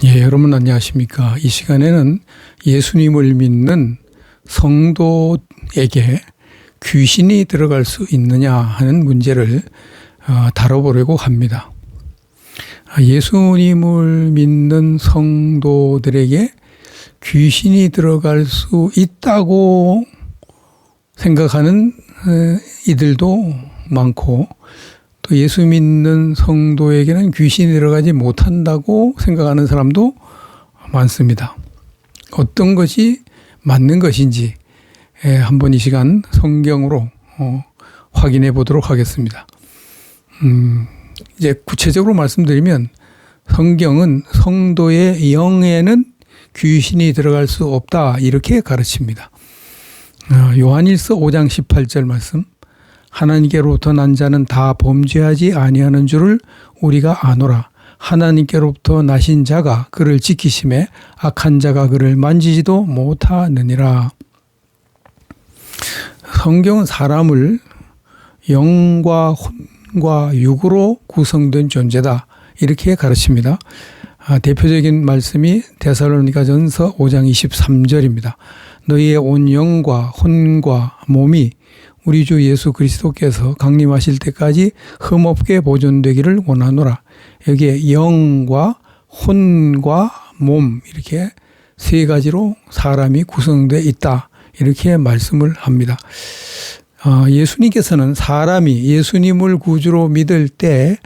예, 여러분 안녕하십니까. 이 시간에는 예수님을 믿는 성도에게 귀신이 들어갈 수 있느냐 하는 문제를 다뤄보려고 합니다. 예수님을 믿는 성도들에게 귀신이 들어갈 수 있다고 생각하는 이들도 많고, 또 예수 믿는 성도에게는 귀신이 들어가지 못한다고 생각하는 사람도 많습니다. 어떤 것이 맞는 것인지 한번 이 시간 성경으로 확인해 보도록 하겠습니다. 이제 구체적으로 말씀드리면, 성경은 성도의 영에는 귀신이 들어갈 수 없다 이렇게 가르칩니다. 요한일서 5장 18절 말씀, 하나님께로부터 난 자는 다 범죄하지 아니하는 줄을 우리가 아노라. 하나님께로부터 나신 자가 그를 지키심에 악한 자가 그를 만지지도 못하느니라. 성경은 사람을 영과 혼과 육으로 구성된 존재다 이렇게 가르칩니다. 대표적인 말씀이 데살로니가전서 5장 23절입니다. 너희의 온 영과 혼과 몸이 우리 주 예수 그리스도께서 강림하실 때까지 흠없게 보존되기를 원하노라. 여기에 영과 혼과 몸 이렇게 세 가지로 사람이 구성되어 있다 이렇게 말씀을 합니다. 예수님께서는 사람이 예수님을 구주로 믿을 때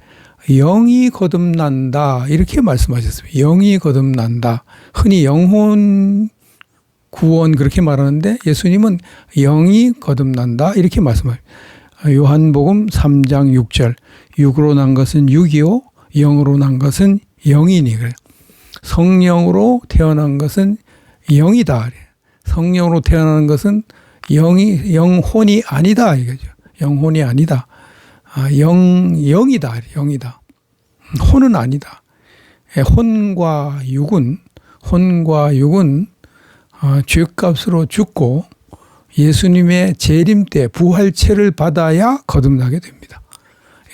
영이 거듭난다 이렇게 말씀하셨습니다. 영이 거듭난다. 흔히 영혼 구원 그렇게 말하는데 예수님은 영이 거듭난다 이렇게 말씀해요. 요한복음 3장 6절, 육으로 난 것은 육이요 영으로 난 것은 영이니 그래요. 성령으로 태어난 것은 영이다. 성령으로 태어난 것은 영혼이 아니다 이거죠. 영혼이 아니다. 영이다. 영이다. 혼은 아니다. 혼과 육은 죄값으로 죽고 예수님의 재림 때 부활체를 받아야 거듭나게 됩니다.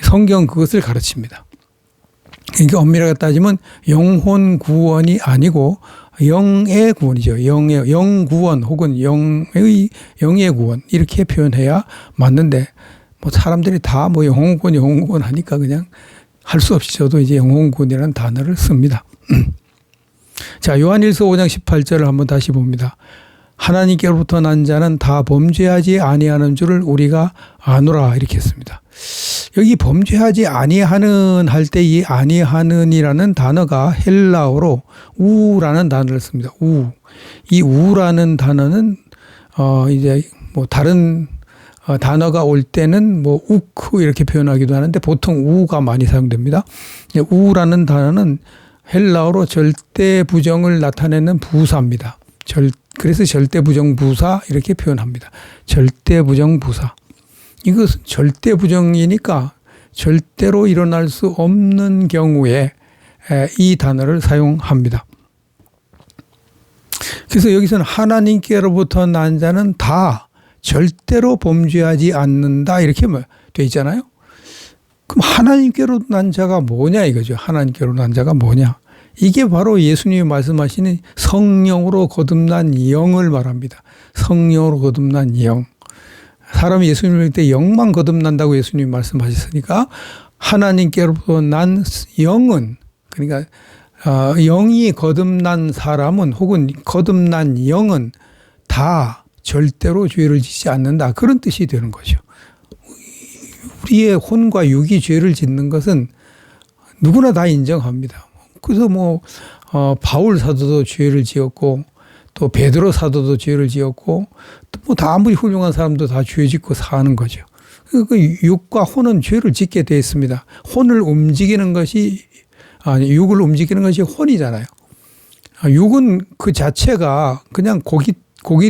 성경은 그것을 가르칩니다. 그러니까 엄밀하게 따지면 영혼 구원이 아니고 영의 구원이죠. 영 구원 혹은 영의 구원 이렇게 표현해야 맞는데, 뭐 사람들이 다 뭐 영혼 구원 하니까 그냥 할 수 없이 저도 이제 영혼 구원이라는 단어를 씁니다. 자, 요한일서 5장 18절을 한번 다시 봅니다. 하나님께로부터 난 자는 다 범죄하지 아니하는 줄을 우리가 아노라 이렇게 했습니다. 여기 범죄하지 아니하는 할 때 이 아니하는이라는 단어가 헬라어로 우라는 단어를 씁니다. 이 우라는 단어는 이제 뭐 다른 단어가 올 때는 뭐 우크 이렇게 표현하기도 하는데 보통 우가 많이 사용됩니다. 우라는 단어는 헬라어로 절대 부정을 나타내는 부사입니다. 그래서 절대 부정 부사 이렇게 표현합니다. 절대 부정 부사. 이것은 절대 부정이니까 절대로 일어날 수 없는 경우에 이 단어를 사용합니다. 그래서 여기서는 하나님께로부터 난 자는 다 절대로 범죄하지 않는다 이렇게 돼 있잖아요. 그럼 하나님께로 난 자가 뭐냐 이거죠. 하나님께로 난 자가 뭐냐. 이게 바로 예수님이 말씀하시는 성령으로 거듭난 영을 말합니다. 성령으로 거듭난 영. 사람이 예수님을 믿을 때 영만 거듭난다고 예수님이 말씀하셨으니까 하나님께로부터 난 영은, 그러니까 영이 거듭난 사람은 혹은 거듭난 영은 다 절대로 죄를 짓지 않는다. 그런 뜻이 되는 거죠. 우리의 혼과 육이 죄를 짓는 것은 누구나 다 인정합니다. 그래서 바울 사도도 죄를 지었고, 또 베드로 사도도 죄를 지었고, 또 다 아무리 훌륭한 사람도 다 죄 짓고 사는 거죠. 그 육과 혼은 죄를 짓게 되어 있습니다. 육을 움직이는 것이 혼이잖아요. 육은 그 자체가 그냥 고기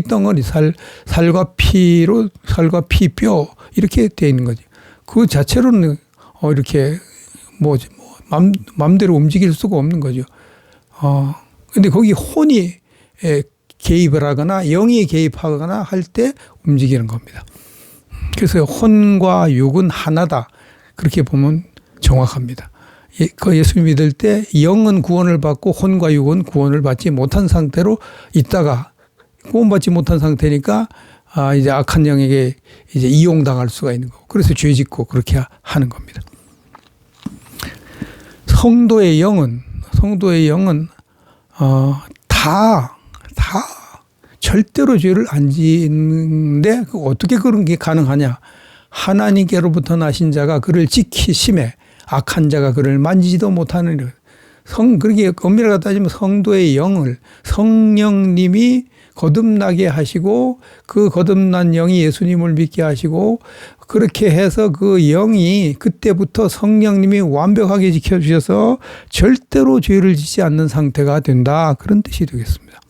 덩어리 살과 피, 뼈 이렇게 되어 있는 거죠. 그 자체로는 이렇게 마음대로 움직일 수가 없는 거죠. 근데 거기 혼이 개입을 하거나 영이 개입하거나 할 때 움직이는 겁니다. 그래서 혼과 육은 하나다. 그렇게 보면 정확합니다. 그 예수 믿을 때 영은 구원을 받고 혼과 육은 구원을 받지 못한 상태로 있다가 구원받지 못한 상태니까 이제 악한 영에게 이제 이용당할 수가 있는 거고, 그래서 죄 짓고 그렇게 하는 겁니다. 성도의 영은 다 절대로 죄를 안 짓는데 어떻게 그런 게 가능하냐? 하나님께로부터 나신 자가 그를 지키심에 악한 자가 그를 만지지도 못하는, 그렇게 엄밀하게 따지면 성도의 영을 성령님이 거듭나게 하시고 그 거듭난 영이 예수님을 믿게 하시고 그렇게 해서 그 영이 그때부터 성령님이 완벽하게 지켜주셔서 절대로 죄를 짓지 않는 상태가 된다. 그런 뜻이 되겠습니다.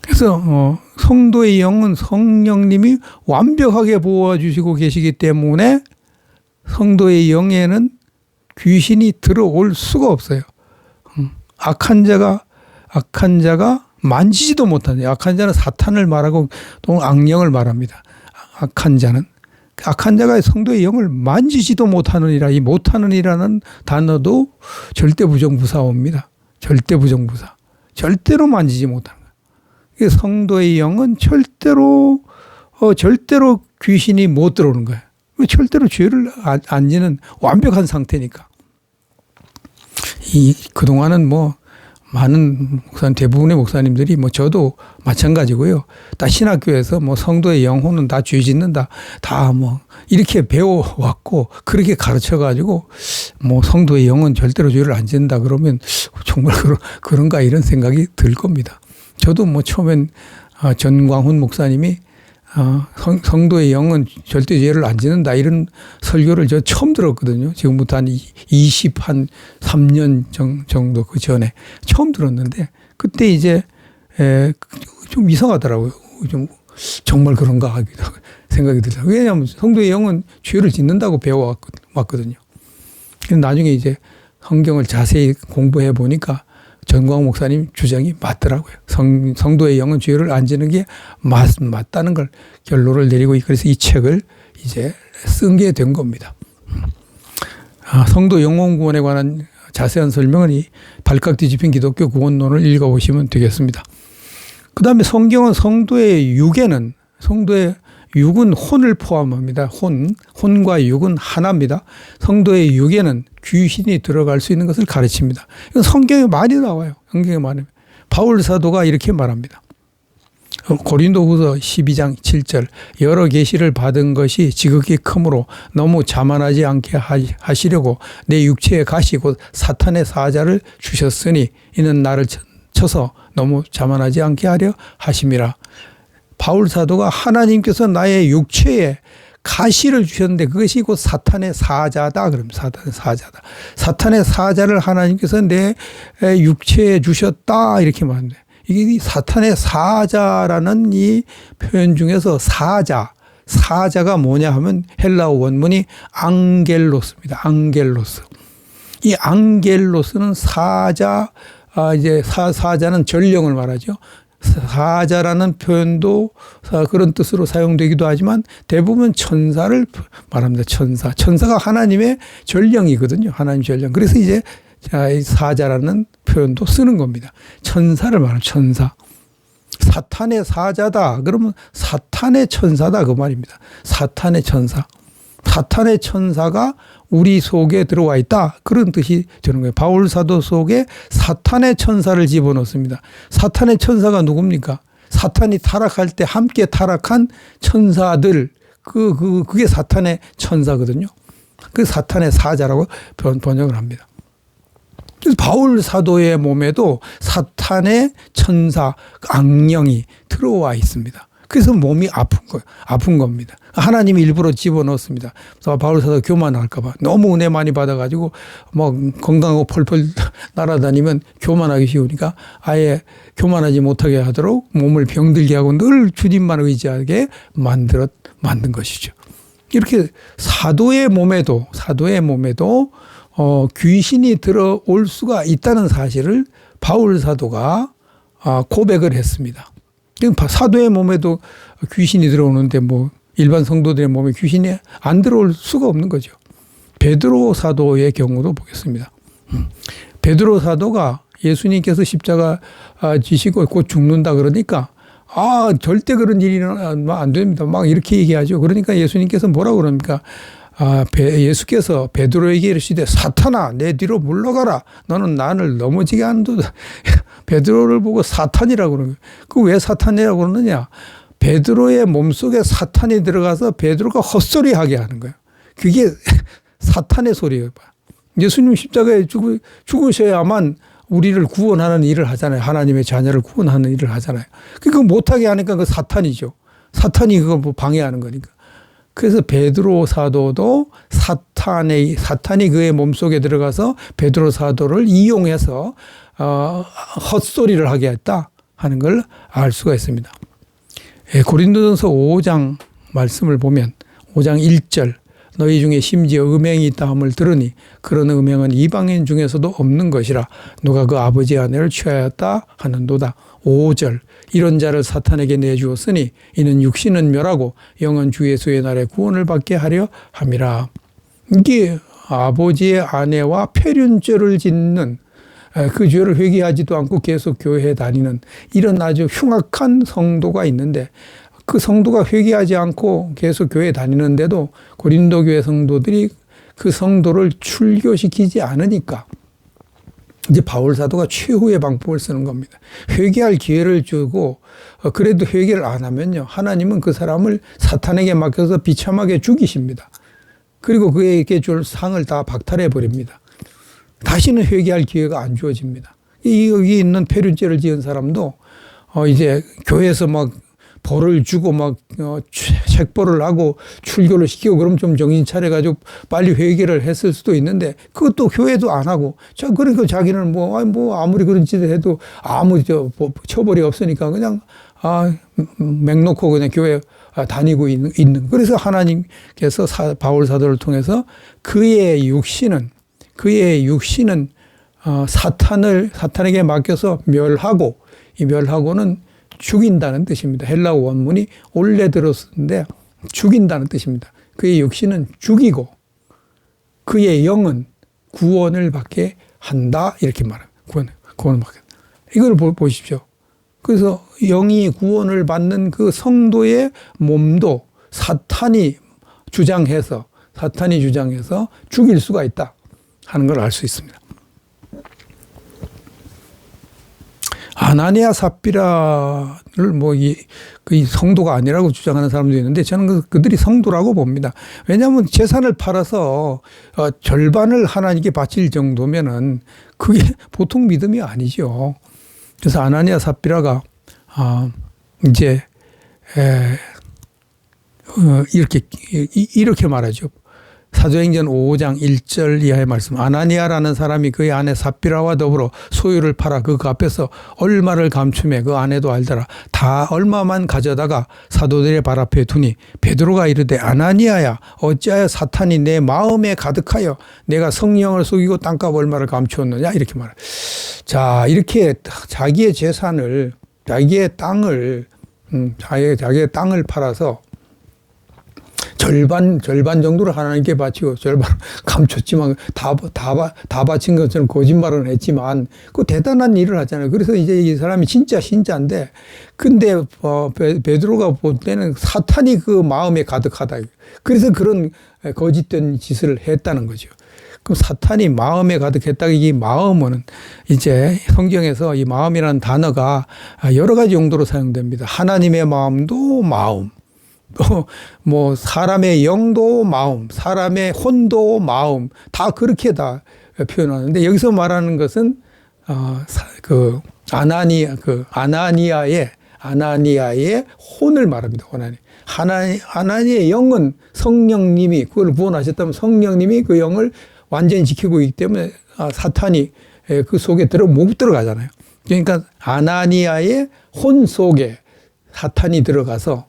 그래서 성도의 영은 성령님이 완벽하게 보호해 주시고 계시기 때문에 성도의 영에는 귀신이 들어올 수가 없어요. 악한 자가 만지지도 못하는, 악한 자는 사탄을 말하고 또 악령을 말합니다. 악한 자가 성도의 영을 만지지도 못하느니라. 이 못하느니라는 단어도 절대 부정부사어입니다. 절대 부정부사. 절대로 만지지 못하는 거예요. 성도의 영은 절대로 귀신이 못 들어오는 거예요. 절대로 죄를 안 지는 완벽한 상태니까. 그동안은 많은 대부분의 목사님들이 저도 마찬가지고요. 다 신학교에서 성도의 영혼은 다 죄 짓는다. 다 이렇게 배워왔고 그렇게 가르쳐가지고 성도의 영은 절대로 죄를 안 짓는다 그러면 정말 그런가 이런 생각이 들 겁니다. 저도 처음엔 전광훈 목사님이 성도의 영은 절대 죄를 안 짓는다 이런 설교를 저 처음 들었거든요. 지금부터 한 23년 정도 그 전에 처음 들었는데 그때 이제 좀 이상하더라고요. 좀 정말 그런가 생각이 들더라고요. 왜냐하면 성도의 영은 죄를 짓는다고 배워왔거든요. 나중에 이제 성경을 자세히 공부해 보니까 전광 목사님 주장이 맞더라고요. 성도의 영은 죄를 안 지는 게 맞다는 걸 결론을 내리고 그래서 이 책을 이제 쓴 게 된 겁니다. 성도 영혼 구원에 관한 자세한 설명은 이 발칵 뒤집힌 기독교 구원론을 읽어보시면 되겠습니다. 그 다음에 성경은 성도의 육은 혼을 포함합니다. 혼과 육은 하나입니다. 성도의 육에는 귀신이 들어갈 수 있는 것을 가르칩니다. 이건 성경에 많이 나와요. 성경에 많이. 바울 사도가 이렇게 말합니다. 고린도후서 12장 7절 여러 계시를 받은 것이 지극히 크므로 너무 자만하지 않게 하시려고 내 육체에 가시 곧 사탄의 사자를 주셨으니 이는 나를 쳐서 너무 자만하지 않게 하려 하심이라. 바울 사도가 하나님께서 나의 육체에 가시를 주셨는데 그것이 곧 사탄의 사자다. 그럼 사탄의 사자다. 사탄의 사자를 하나님께서 내 육체에 주셨다. 이렇게 말합니다. 이게 사탄의 사자라는 이 표현 중에서 사자가 뭐냐 하면 헬라어 원문이 앙겔로스입니다. 앙겔로스. 이 앙겔로스는 사자는 전령을 말하죠. 사자라는 표현도 그런 뜻으로 사용되기도 하지만 대부분 천사를 말합니다. 천사가 하나님의 전령이거든요. 하나님 전령. 그래서 이제 사자라는 표현도 쓰는 겁니다. 천사를 말하는 천사. 사탄의 사자다. 그러면 사탄의 천사다 그 말입니다. 사탄의 천사. 사탄의 천사가 우리 속에 들어와 있다. 그런 뜻이 되는 거예요. 바울 사도 속에 사탄의 천사를 집어넣습니다. 사탄의 천사가 누굽니까? 사탄이 타락할 때 함께 타락한 천사들. 그게 사탄의 천사거든요. 그 사탄의 사자라고 번역을 합니다. 그래서 바울 사도의 몸에도 사탄의 천사, 악령이 들어와 있습니다. 그래서 몸이 아픈 겁니다. 하나님이 일부러 집어넣었습니다. 그래서 바울 사도 교만할까 봐. 너무 은혜 많이 받아가지고 건강하고 펄펄 날아다니면 교만하기 쉬우니까 아예 교만하지 못하게 하도록 몸을 병들게 하고 늘 주님만 의지하게 만든 것이죠. 이렇게 사도의 몸에도 귀신이 들어올 수가 있다는 사실을 바울 사도가 고백을 했습니다. 사도의 몸에도 귀신이 들어오는데 일반 성도들의 몸에 귀신이 안 들어올 수가 없는 거죠. 베드로 사도의 경우도 보겠습니다. 베드로 사도가 예수님께서 십자가 지시고 곧 죽는다 그러니까 절대 그런 일이 일어나면 안 됩니다. 막 이렇게 얘기하죠. 그러니까 예수님께서 뭐라고 그럽니까? 예수께서 베드로에게 이르시되 사탄아 내 뒤로 물러가라. 너는 나를 넘어지게 한도다. 베드로를 보고 사탄이라고 그러는 거예요. 그 왜 사탄이라고 그러느냐? 베드로의 몸속에 사탄이 들어가서 베드로가 헛소리하게 하는 거예요. 그게 사탄의 소리예요. 예수님 십자가에 죽으셔야만 우리를 구원하는 일을 하잖아요. 하나님의 자녀를 구원하는 일을 하잖아요. 그거 못하게 하니까 그 사탄이죠. 사탄이 그거 방해하는 거니까. 그래서 베드로 사도도 사탄이 그의 몸속에 들어가서 베드로 사도를 이용해서 헛소리를 하게 했다 하는 걸 알 수가 있습니다. 고린도전서 5장 말씀을 보면 5장 1절 너희 중에 심지어 음행이 있다 함을 들으니 그런 음행은 이방인 중에서도 없는 것이라 누가 그 아버지 아내를 취하였다 하는도다. 5절 이런 자를 사탄에게 내주었으니 이는 육신은 멸하고 영은 주 예수의 날에 구원을 받게 하려 함이라. 이게 아버지의 아내와 폐륜죄를 짓는 그 죄를 회개하지도 않고 계속 교회에 다니는 이런 아주 흉악한 성도가 있는데 그 성도가 회개하지 않고 계속 교회에 다니는데도 고린도 교회 성도들이 그 성도를 출교시키지 않으니까 이제 바울 사도가 최후의 방법을 쓰는 겁니다. 회개할 기회를 주고 그래도 회개를 안 하면요. 하나님은 그 사람을 사탄에게 맡겨서 비참하게 죽이십니다. 그리고 그에게 줄 상을 다 박탈해 버립니다. 다시는 회개할 기회가 안 주어집니다. 여기 있는 폐륜죄를 지은 사람도 이제 교회에서 막 벌을 주고 막 책벌을 하고 출교를 시키고 그럼 좀 정신 차려가지고 빨리 회개를 했을 수도 있는데 그것도 교회도 안 하고 그러니까 자기는 뭐 아무리 그런 짓을 해도 아무 처벌이 없으니까 그냥 맹 놓고 그냥 교회 다니고 있는. 그래서 하나님께서 바울 사도를 통해서 그의 육신은 사탄에게 맡겨서 멸하고 이 멸하고는 죽인다는 뜻입니다. 헬라어 원문이 올레드로스인데 죽인다는 뜻입니다. 그의 육신은 죽이고 그의 영은 구원을 받게 한다 이렇게 말합니다. 구원을 받게. 이걸 보십시오. 그래서 영이 구원을 받는 그 성도의 몸도 사탄이 주장해서 죽일 수가 있다 하는 걸 알 수 있습니다. 아나니아 삽비라를 이 성도가 아니라고 주장하는 사람도 있는데 저는 그들이 성도라고 봅니다. 왜냐하면 재산을 팔아서 절반을 하나님께 바칠 정도면은 그게 보통 믿음이 아니죠. 그래서 아나니아 삽비라가 이제 이렇게 말하죠. 사도행전 5장 1절 이하의 말씀. 아나니아라는 사람이 그의 아내 삽비라와 더불어 소유를 팔아 그 앞에서 얼마를 감추매 그 아내도 알더라. 다 얼마만 가져다가 사도들의 발 앞에 두니 베드로가 이르되 아나니아야 어찌하여 사탄이 내 마음에 가득하여 내가 성령을 속이고 땅값 얼마를 감추었느냐 이렇게 말해요. 자, 이렇게 자기의 재산을 자기의 땅을 팔아서 절반 정도를 하나님께 바치고 절반 감췄지만 다 바친 것처럼 거짓말은 했지만 그 대단한 일을 하잖아요. 그래서 이제 이 사람이 진짜 신자인데 근데 베드로가 볼 때는 사탄이 그 마음에 가득하다. 그래서 그런 거짓된 짓을 했다는 거죠. 그럼 사탄이 마음에 가득했다. 이 마음은 이제 성경에서 이 마음이라는 단어가 여러 가지 용도로 사용됩니다. 하나님의 마음도 마음. 또 뭐 사람의 영도 마음, 사람의 혼도 마음 다 그렇게 다 표현하는데 여기서 말하는 것은 아나니아의 혼을 말합니다. 하나니아의 영은 성령님이 그걸 구원하셨다면 성령님이 그 영을 완전히 지키고 있기 때문에 사탄이 그 속에 못 들어가잖아요. 그러니까 아나니아의 혼 속에 사탄이 들어가서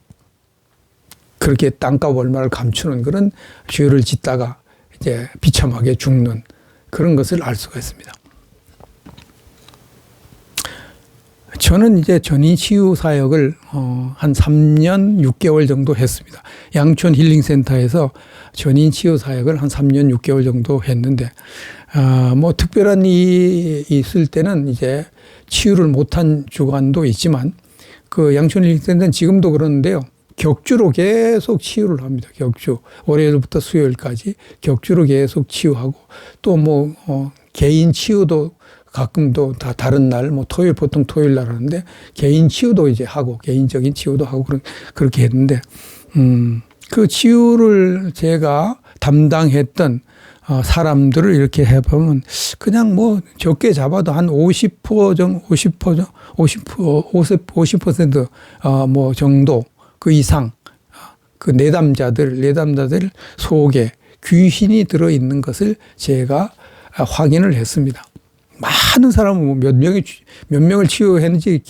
그렇게 땅값 얼마를 감추는 그런 죄를 짓다가 이제 비참하게 죽는 그런 것을 알 수가 있습니다. 저는 이제 전인치유 사역을 한 3년 6개월 정도 했습니다. 양촌 힐링센터에서 전인치유 사역을 한 3년 6개월 정도 했는데, 뭐 특별한 일이 있을 때는 이제 치유를 못한 주간도 있지만, 그 양촌 힐링센터는 지금도 그러는데요. 격주로 계속 치유를 합니다. 격주. 월요일부터 수요일까지 격주로 계속 치유하고, 또 뭐, 개인 치유도 가끔 또 다 다른 날, 뭐 토요일, 보통 토요일 날 하는데, 개인 치유도 이제 하고, 개인적인 치유도 하고, 그렇게 했는데, 그 치유를 제가 담당했던 사람들을 이렇게 해보면, 그냥 뭐 적게 잡아도 한 50% 뭐 정도, 그 이상, 그 내담자들 속에 귀신이 들어있는 것을 제가 확인을 했습니다. 많은 사람은 몇 명을 치유했는지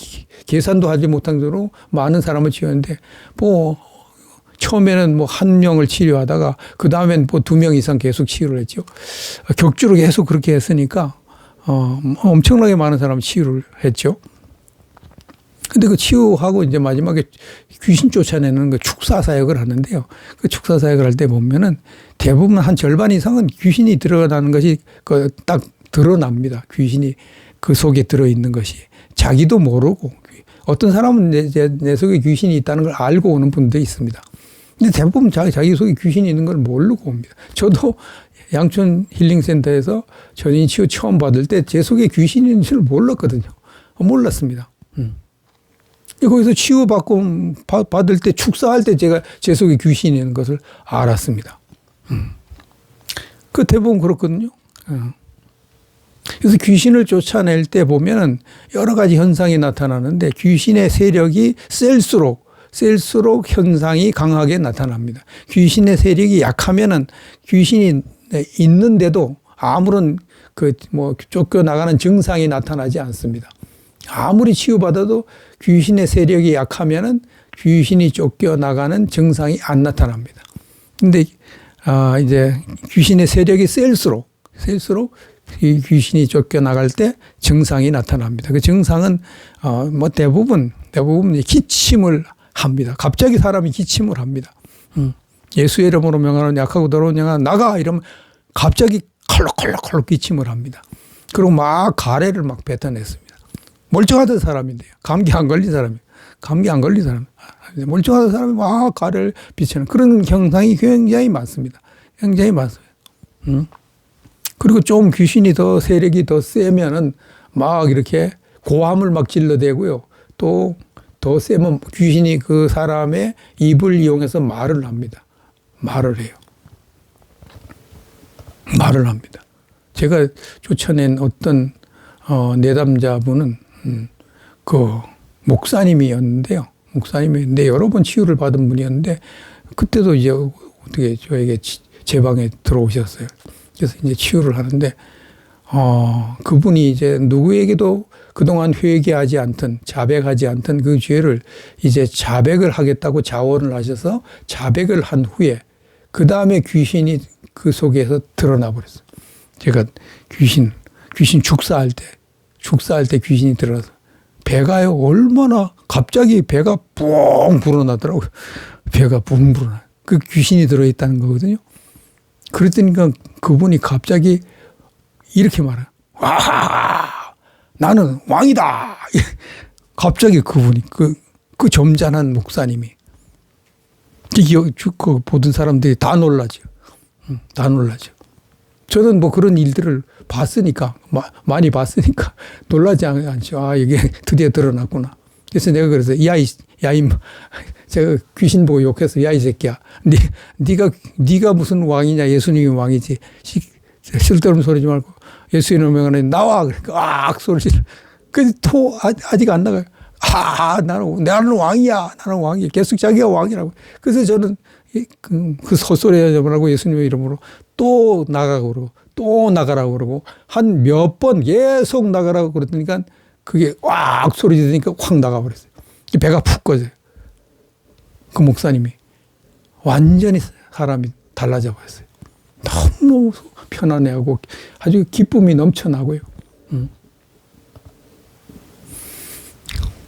계산도 하지 못한 정도로 많은 사람을 치유했는데, 뭐, 처음에는 뭐 한 명을 치료하다가, 그 다음엔 뭐 2명 이상 계속 치유를 했죠. 격주로 계속 그렇게 했으니까, 엄청나게 많은 사람을 치유를 했죠. 근데 그 치유하고 이제 마지막에 귀신 쫓아내는 그 축사 사역을 하는데요. 그 축사 사역을 할 때 보면은 대부분 한 절반 이상은 귀신이 들어가는 것이 딱 드러납니다. 귀신이 그 속에 들어있는 것이. 자기도 모르고. 어떤 사람은 내 속에 귀신이 있다는 걸 알고 오는 분도 있습니다. 근데 대부분 자기 속에 귀신이 있는 걸 모르고 옵니다. 저도 양촌 힐링센터에서 전인 치유 처음 받을 때 제 속에 귀신이 있는 줄 몰랐거든요. 몰랐습니다. 거기서 치유받고 받을 때, 축사할 때 제가 제 속에 귀신이 있는 것을 알았습니다. 그 대부분 그렇거든요. 그래서 귀신을 쫓아낼 때 보면은 여러 가지 현상이 나타나는데, 귀신의 세력이 셀수록 현상이 강하게 나타납니다. 귀신의 세력이 약하면은 귀신이 있는데도 아무런 쫓겨나가는 증상이 나타나지 않습니다. 아무리 치유받아도 귀신의 세력이 약하면은 귀신이 쫓겨나가는 증상이 안 나타납니다. 근데, 이제 귀신의 세력이 셀수록 이 귀신이 쫓겨나갈 때 증상이 나타납니다. 그 증상은, 뭐 대부분 기침을 합니다. 갑자기 사람이 기침을 합니다. 예수의 이름으로 명하는 약하고 더러운 영아 나가! 이러면 갑자기 컬럭컬럭 기침을 합니다. 그리고 막 가래를 막 뱉어냈습니다. 멀쩡하던 사람인데요. 감기 안 걸린 사람. 멀쩡하던 사람이 막 가래를 비치는 그런 경상이 굉장히 많습니다. 굉장히 많습니다. 그리고 좀 귀신이 세력이 더 세면은 막 이렇게 고함을 막 질러대고요. 또 더 세면 귀신이 그 사람의 입을 이용해서 말을 합니다. 말을 해요. 말을 합니다. 제가 쫓아낸 어떤 내담자분은 그 목사님이었는데요. 여러 번 치유를 받은 분이었는데, 그때도 이제 어떻게 저에게 제 방에 들어오셨어요. 그래서 이제 치유를 하는데, 그분이 이제 누구에게도 그동안 회개하지 않던, 자백하지 않던 그 죄를 이제 자백을 하겠다고 자원을 하셔서 자백을 한 후에, 그 다음에 귀신이 그 속에서 드러나 버렸어요. 제가 귀신 축사할 때 귀신이 들어서 배가요, 얼마나 갑자기 배가 뿡 불어나더라고요. 배가 뿡 불어나. 그 귀신이 들어있다는 거거든요. 그랬더니 그분이 갑자기 이렇게 말해요. 와, 나는 왕이다. 갑자기 그분이, 그 점잖은 목사님이. 그 보던 사람들이 다 놀라죠. 다 놀라죠. 저는 뭐 그런 일들을 봤으니까, 많이 봤으니까 놀라지 않죠. 이게 드디어 드러났구나. 그래서 내가 그래서, 제가 귀신 보고 욕해서, 이 새끼야. 네가 무슨 왕이냐. 예수님이 왕이지. 쓸데없는 소리 지 말고 예수님의 명안에 나와. 그러니까 소리 지르. 아직 안 나가요. 나는 왕이야. 나는 왕이야. 계속 자기가 왕이라고. 그래서 저는 그 헛소리 하지 말고 예수님의 이름으로 또 나가고 그러고, 또 나가라고 그러고, 한 몇 번 계속 나가라고 그랬더니까 그게 왁 소리 지르니까 확 나가버렸어요. 배가 푹 꺼져요. 그 목사님이 완전히 사람이 달라져 버렸어요. 너무 편안해하고 아주 기쁨이 넘쳐나고요.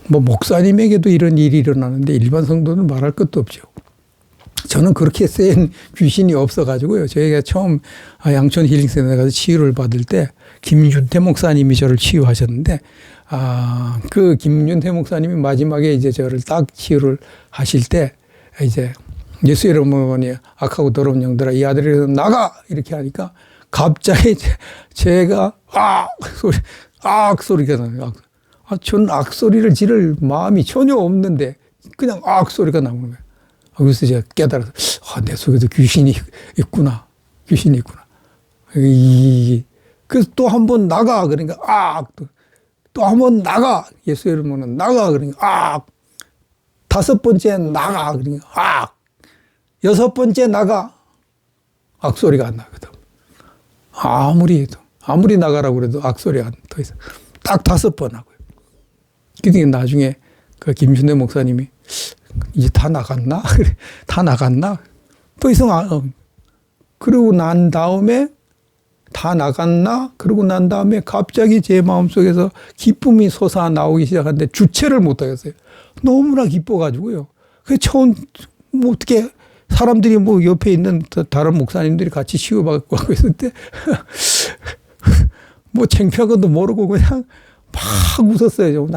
뭐 목사님에게도 이런 일이 일어나는데 일반 성도는 말할 것도 없죠. 저는 그렇게 센 귀신이 없어가지고요. 저희가 처음 양천 힐링센터에 가서 치유를 받을 때 김윤태 목사님이 저를 치유하셨는데, 그 김윤태 목사님이 마지막에 이제 저를 딱 치유를 하실 때 이제 예수 이름으로 악하고 더러운 영들아 이 아들에게서 나가 이렇게 하니까 갑자기 제가 소리가 나요. 전 악소리를 지를 마음이 전혀 없는데 그냥 소리가 나오는 거예요. 그래서 제가 깨달아서 내 속에도 귀신이 있구나. 귀신이 있구나. 그래서 또 한 번 나가 그러니까 또 한 번 나가 예수 이름으로는 나가 그러니까 다섯 번째 나가 그러니까 여섯 번째 나가 악소리가 안 나거든. 아무리 나가라고 그래도 악소리가 안 더 있어. 딱 5번 하고요. 그러니까 나중에 그 김순대 목사님이 이제 다 나갔나? 다 나갔나? 더 이상 그러고 난 다음에 다 나갔나? 그러고 난 다음에 갑자기 제 마음속에서 기쁨이 솟아나오기 시작하는데 주체를 못 하겠어요. 너무나 기뻐가지고요. 그 처음 뭐 어떻게 사람들이 뭐 옆에 있는 다른 목사님들이 같이 치유받고 하고 있을 때 뭐 창피한 것도 모르고 그냥 막 웃었어요.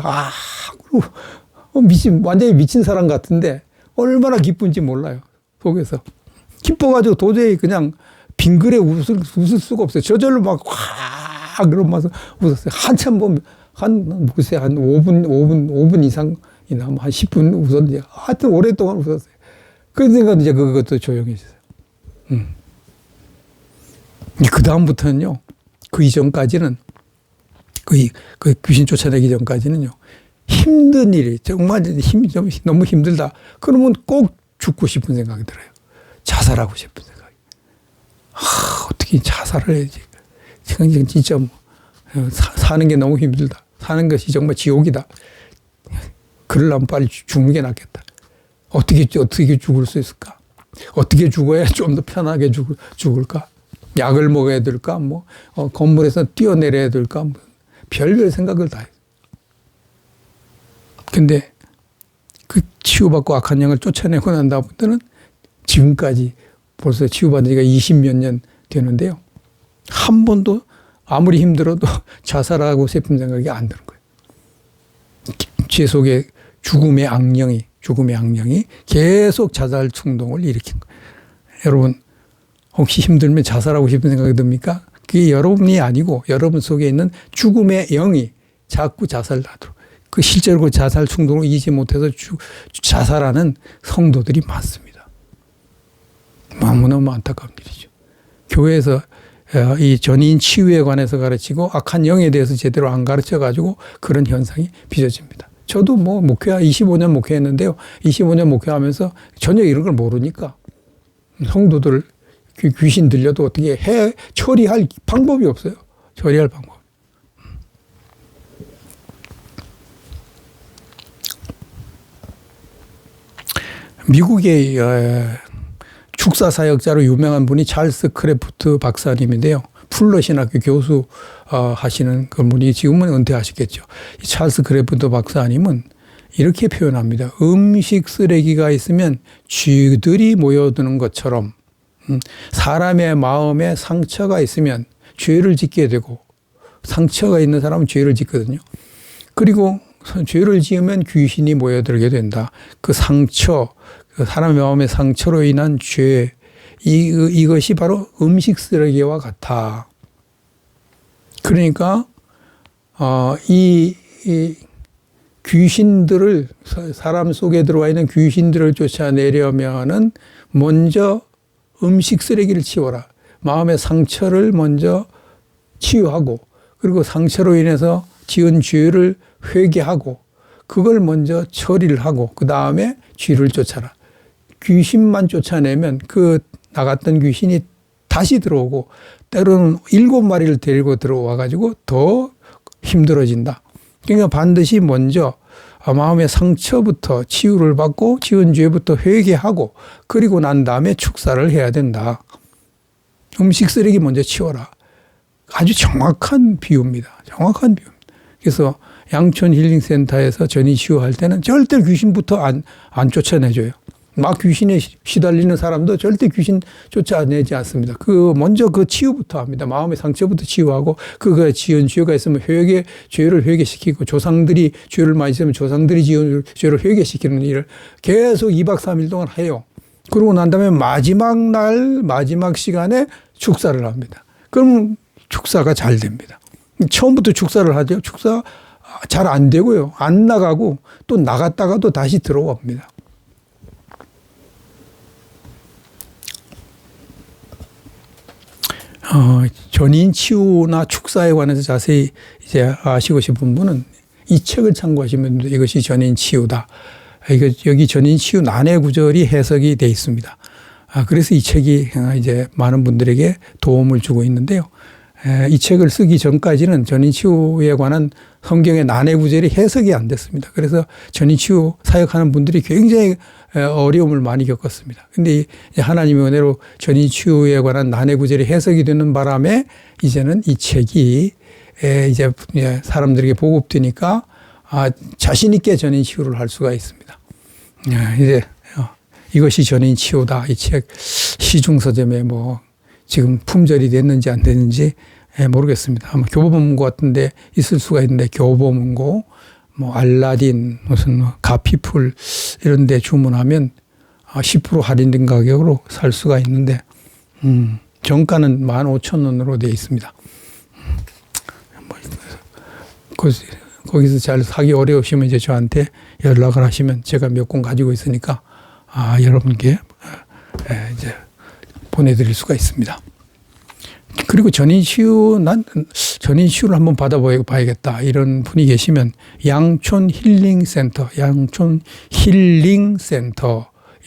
그리고 완전히 미친 사람 같은데 얼마나 기쁜지 몰라요. 속에서. 기뻐가지고 도저히 그냥 빙그레 웃을 수가 없어요. 저절로 막 그러면서 웃었어요. 한참 보면 글쎄 한 5분 이상이나 한 10분 웃었는데 하여튼 오랫동안 웃었어요. 그러니까 이제 그것도 조용해졌어요. 그다음부터는요, 그 이전까지는, 그 귀신 쫓아내기 전까지는요, 힘든 일이, 정말 너무 힘들다. 그러면 꼭 죽고 싶은 생각이 들어요. 자살하고 싶은 생각이. 어떻게 자살을 해야지. 진짜 사는 게 너무 힘들다. 사는 것이 정말 지옥이다. 그러려면 빨리 죽는 게 낫겠다. 어떻게 죽을 수 있을까? 어떻게 죽어야 좀 더 편하게 죽을까? 약을 먹어야 될까? 건물에서 뛰어내려야 될까? 별별 생각을 다 해요. 근데 그 치유받고 악한 영을 쫓아내고 난 다음부터는 지금까지 벌써 치유받은 지가 20몇 년 되는데요. 한 번도 아무리 힘들어도 자살하고 싶은 생각이 안 드는 거예요. 제 속에 죽음의 악령이 계속 자살 충동을 일으킨 거예요. 여러분, 혹시 힘들면 자살하고 싶은 생각이 듭니까? 그게 여러분이 아니고 여러분 속에 있는 죽음의 영이 자꾸 자살하도록. 실제로 그 자살 충동을 이기지 못해서 자살하는 성도들이 많습니다. 너무너무 안타까운 일이죠. 교회에서 이 전인 치유에 관해서 가르치고 악한 영에 대해서 제대로 안 가르쳐가지고 그런 현상이 빚어집니다. 저도 25년 목회했는데요. 25년 목회하면서 전혀 이런 걸 모르니까 성도들 귀신 들려도 어떻게 처리할 방법이 없어요. 처리할 방법. 미국의 축사 사역자로 유명한 분이 찰스 크래프트 박사님인데요. 풀러 신학교 교수 하시는 그분이 지금은 은퇴하셨겠죠. 이 찰스 크래프트 박사님은 이렇게 표현합니다. 음식 쓰레기가 있으면 쥐들이 모여드는 것처럼 사람의 마음에 상처가 있으면 죄를 짓게 되고, 상처가 있는 사람은 죄를 짓거든요. 그리고 죄를 지으면 귀신이 모여들게 된다. 그 상처, 그 사람의 마음의 상처로 인한 죄, 이것이 바로 음식 쓰레기와 같아. 그러니까 이 귀신들을, 사람 속에 들어와 있는 귀신들을 쫓아내려면은 먼저 음식 쓰레기를 치워라. 마음의 상처를 먼저 치유하고, 그리고 상처로 인해서 지은 죄를 회개하고, 그걸 먼저 처리를 하고, 그 다음에 쥐를 쫓아라. 귀신만 쫓아내면 그 나갔던 귀신이 다시 들어오고, 때로는 7마리를 데리고 들어와가지고 더 힘들어진다. 그러니까 반드시 먼저 마음의 상처부터 치유를 받고 지은 죄부터 회개하고 그리고 난 다음에 축사를 해야 된다. 음식 쓰레기 먼저 치워라. 아주 정확한 비유입니다. 정확한 비유입니다. 그래서 양촌 힐링센터에서 전이 치유할 때는 절대 귀신부터 안 쫓아내줘요. 막 귀신에 시달리는 사람도 절대 귀신 쫓아내지 않습니다. 먼저 그 치유부터 합니다. 마음의 상처부터 치유하고, 그가 지은 죄가 있으면 죄를 회개시키고, 조상들이 죄를 많이 지으면 조상들이 지은 죄를 회개시키는 일을 계속 2박 3일 동안 해요. 그러고 난 다음에 마지막 시간에 축사를 합니다. 그럼 축사가 잘 됩니다. 처음부터 축사를 하죠. 축사 잘 안 되고요. 안 나가고 또 나갔다가도 다시 들어옵니다. 전인 치유나 축사에 관해서 자세히 이제 아시고 싶은 분은 이 책을 참고하시면 됩니다. 이것이 전인 치유다. 여기 전인 치유 난해 구절이 해석이 되어 있습니다. 그래서 이 책이 이제 많은 분들에게 도움을 주고 있는데요. 이 책을 쓰기 전까지는 전인 치유에 관한 성경의 난해 구절이 해석이 안 됐습니다. 그래서 전인 치유 사역하는 분들이 굉장히 어려움을 많이 겪었습니다. 근데 하나님의 은혜로 전인 치유에 관한 난해 구절이 해석이 되는 바람에 이제는 이 책이 이제 사람들에게 보급되니까 자신 있게 전인 치유를 할 수가 있습니다. 이제 이것이 전인 치유다. 이 책 시중 서점에 지금 품절이 됐는지 안 됐는지 모르겠습니다. 아마 교보문고 같은데 있을 수가 있는데, 교보문고, 알라딘, 무슨 가피풀 이런 데 주문하면 10% 할인된 가격으로 살 수가 있는데, 정가는 15,000원으로 되어 있습니다. 거기서 잘 사기 어려우시면 이제 저한테 연락을 하시면 제가 몇 권 가지고 있으니까 여러분께 이제 보내드릴 수가 있습니다. 그리고 전인 치유를 한번 받아봐야겠다 이런 분이 계시면 양촌 힐링센터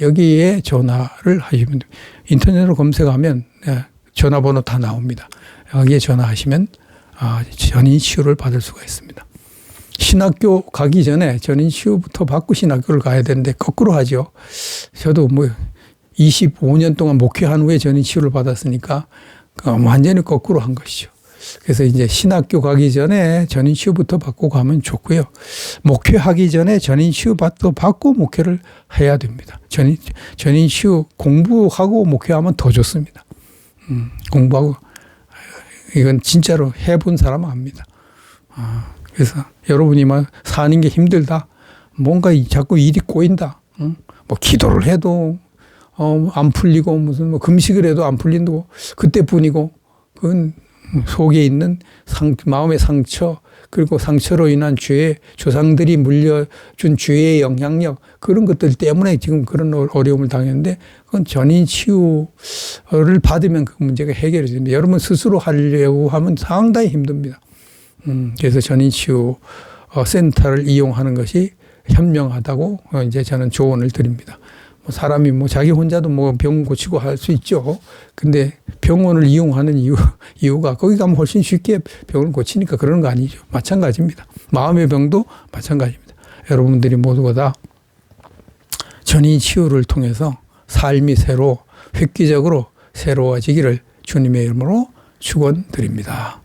여기에 전화를 하시면 됩니다. 인터넷으로 검색하면 전화번호 다 나옵니다. 여기에 전화하시면 전인 치유를 받을 수가 있습니다. 신학교 가기 전에 전인 치유부터 받고 신학교를 가야 되는데 거꾸로 하죠. 저도 25년 동안 목회한 후에 전인 치유를 받았으니까 완전히 거꾸로 한 것이죠. 그래서 이제 신학교 가기 전에 전인 치유부터 받고 가면 좋고요. 목회하기 전에 전인 치유부터 받고 목회를 해야 됩니다. 전인 치유 공부하고 목회하면 더 좋습니다. 공부하고, 이건 진짜로 해본 사람은 압니다. 그래서 여러분이 사는 게 힘들다, 뭔가 자꾸 일이 꼬인다, 기도를 해도 안 풀리고, 무슨 금식을 해도 안 풀린다고, 그때뿐이고, 그건 속에 있는 마음의 상처, 그리고 상처로 인한 죄, 조상들이 물려준 죄의 영향력, 그런 것들 때문에 지금 그런 어려움을 당했는데, 그건 전인 치유를 받으면 그 문제가 해결이 됩니다. 여러분 스스로 하려고 하면 상당히 힘듭니다. 그래서 전인 치유 센터를 이용하는 것이 현명하다고 이제 저는 조언을 드립니다. 사람이 자기 혼자도 병 고치고 할 수 있죠. 근데 병원을 이용하는 이유가 거기 가면 훨씬 쉽게 병을 고치니까 그러는 거 아니죠. 마찬가지입니다. 마음의 병도 마찬가지입니다. 여러분들이 모두가 다 전인 치유를 통해서 삶이 획기적으로 새로워지기를 주님의 이름으로 축원드립니다.